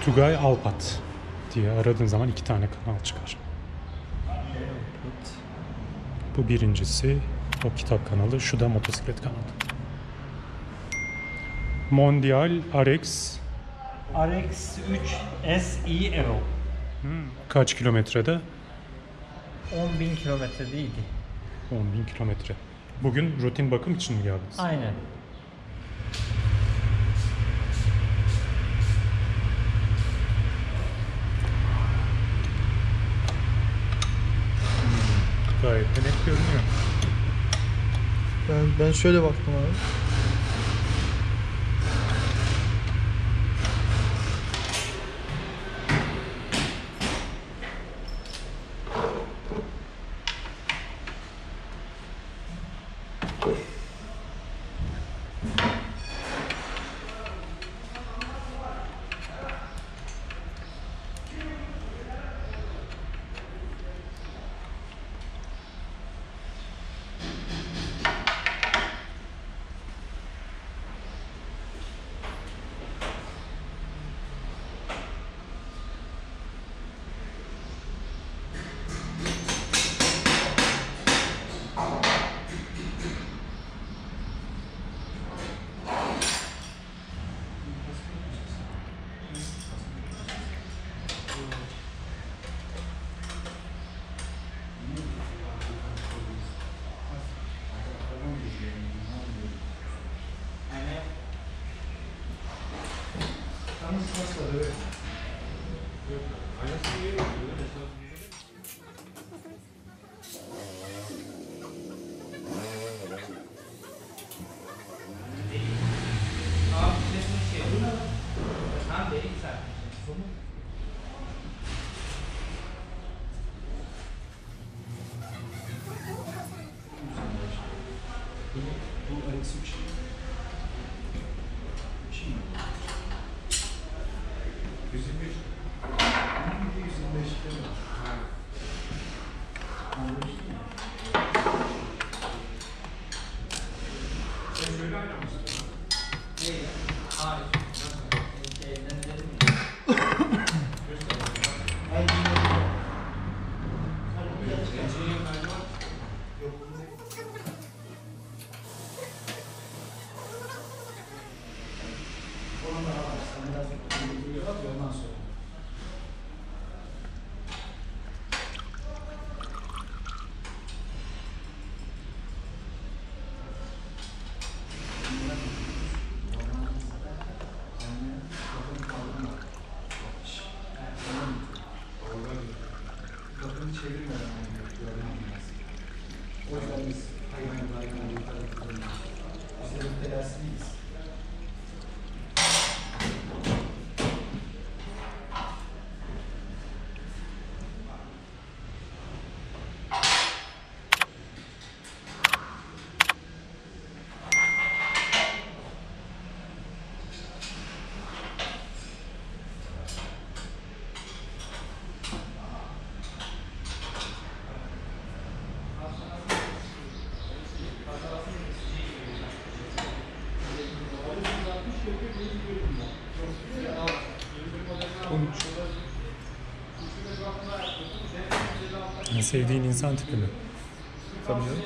Tugay Alpat diye aradığın zaman 2 tane kanal çıkar. Bu birincisi, o kitap kanalı. Şu da motosiklet kanalı. Mondial RX RX3 SE Evo. kaç kilometrede? 10.000 kilometre değildi. 10.000 kilometre. Bugün rutin bakım için mi geldiniz? Aynen. Gayet de net görünüyor. Ben şöyle baktım abi. En sevdiğin insan tipi mi? Tabii canım.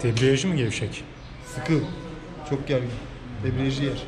Debriyajı mı gevşek? Sıkı. Çok gergin. Debriyajı yer.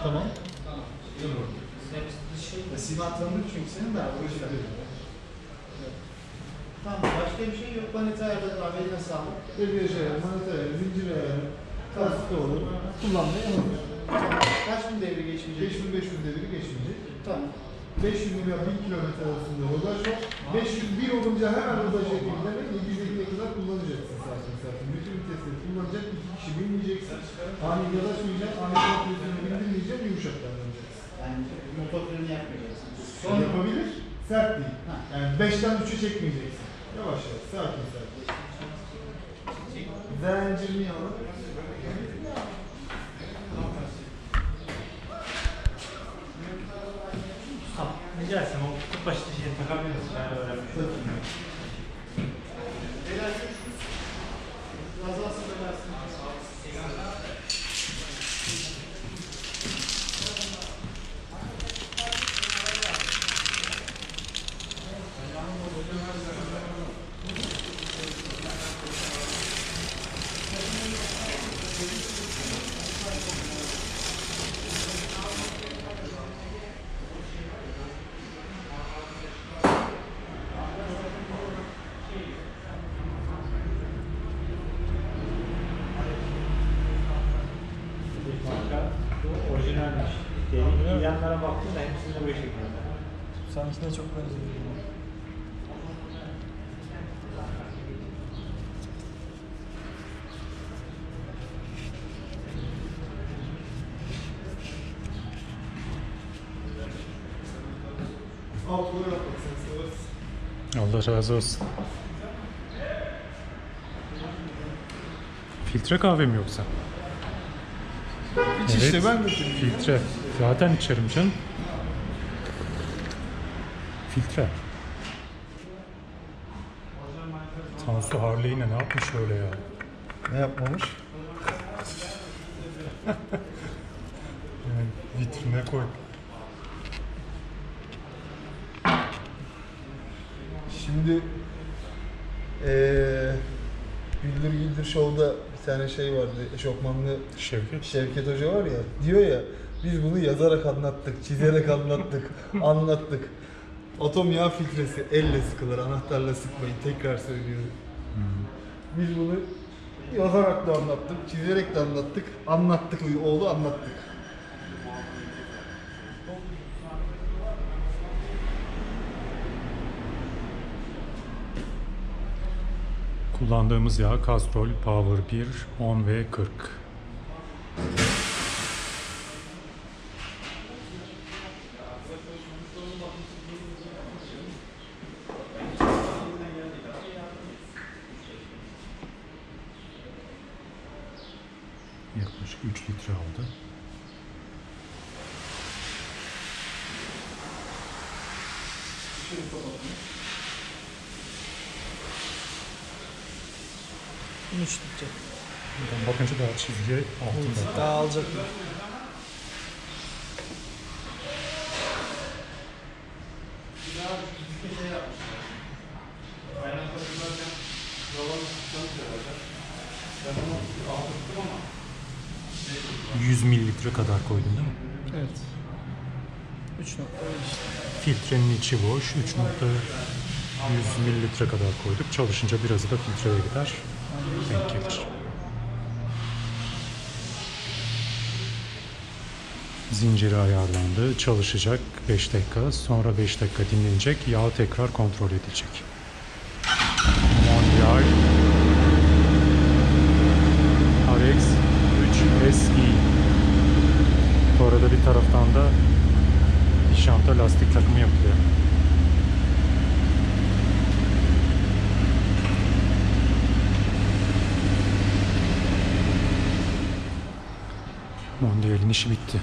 Tamam. Sivan tanıdık çünkü senin de o yüzden. Tamam, başka bir şey yok. Manita ayarladım abi, eline sağlık. Debriyaj ayarı, manita ayarı, zincir ayarı, tasdik olur. Kullanmaya hazır. Tamam. Kaç bin devri geçmeyecek? 5500 devri geçmeyecek. Tamam. 500 ile 1000 kilometre arasında rodaj var. 501 olunca hemen rodaj ekibinde ve 750'ye kadar kadar kullanacaksın zaten. Bütün vitesleri kullanacak, 2 kişi binmeyeceksin. Ani yanaşmayacaksın, ani kontrolünü bindirmeyeceksin, yumuşak davranacaksın. Yani motor freni yapmayacaksın. Yapabilir, sert değil. Yani 5'ten 3'e çekmeyeceksin. Yavaş yavaş, sakin sakin. Zincirini alalım. Tamam. Rica etsem o kutup başı şeyi takabilir misin? Ben öğrenmişim. Kazasız edersin. Bu orijinalmiş. İlanlara baktım da hepsinde bu şekilde. Seninkine çok benziyor. Altına yapmak sen seversin. Allah razı olsun. Filtre kahve mi yoksa? İç işte ben götüreyim. Filtre. Zaten içerim canım. Filtre. Tansu Harley'ine ne yapmış öyle ya? Ne yapmamış? Yani vitrine koy. Şimdi Güldür Güldür Show'da bir tane şey vardı, eşofmanlı Şevket. Şevket Hoca var ya, diyor ya, biz bunu yazarak anlattık, çizerek anlattık, anlattık. Atom yağ filtresi elle sıkılır, anahtarla sıkmayın, tekrar söylüyorum. Biz bunu yazarak da anlattık, çizerek de anlattık, anlattık, oğlu anlattık. Kullandığımız yağ Castrol Power 1 10 ve 40. Yaklaşık 3 litre aldı. Bunu işletecek. Buradan bakınca daha çizgi altında. Daha alacak mı? Ama 100 mililitre kadar koydun değil mi? Evet. 3.5 işte. Filtrenin içi boş. 3.100 mililitre kadar koyduk. Çalışınca birazı da filtreye gider. Denk gelir. Zinciri ayarlandı. Çalışacak 5 dakika. Sonra 5 dakika dinlenecek. Yağ tekrar kontrol edilecek. Mondial RX 3 SI. Bu arada bir taraftan da nişanta lastik takımı yapılıyor. Mondial'in işi bitti.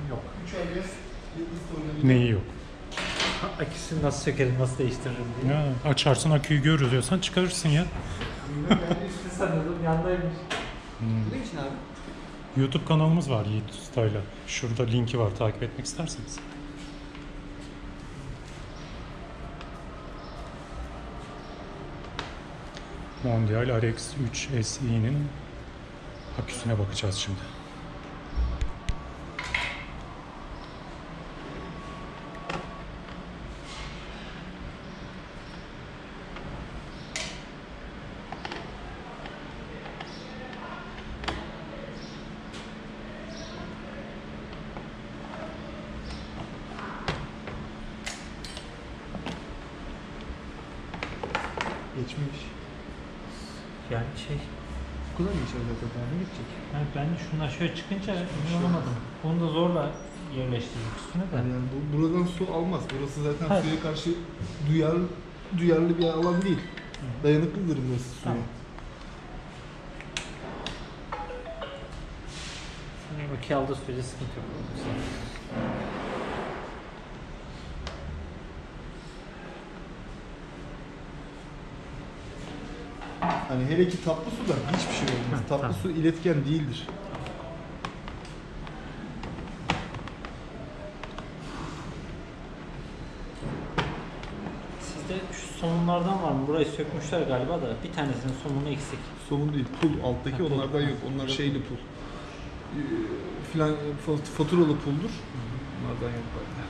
Yok. 3 ay yaz, 70 oynamayı. Neyi yok? Aküsünü nasıl sökerim, nasıl değiştiririm diye. Ya, açarsın aküyü görür diyorsan çıkarırsın ya. Sanırım yandaymış. Ne için abi? YouTube kanalımız var Yiğit Usta'yla. Şurada linki var, takip etmek isterseniz. Mondial RX 3 SI'nin aküsüne bakacağız şimdi. yani şey. Bu kadar mı içeride daha ne gidecek? Yani ben de şunlar şöyle çıkınca emin olamadım. Onu da zorla yerleştirdik üstüne de. Yani buradan su almaz. Burası zaten Ha. suya karşı duyarlı bir alan değil. Dayanıklıdır burası suya. Tamam. Bakı aldığı sürece sıkıntı yok. Hani hele ki tatlı suda hiçbir şey olmaz. Hı, Tatlı tamam. su iletken değildir. Sizde şu somunlardan var mı? Burayı sökmüşler galiba da bir tanesinin somunu eksik. Somun değil, pul alttaki Ha, pul. onlardan yok. Onlar şeyli pul. Filan faturalı puldur. Onlardan yok bende.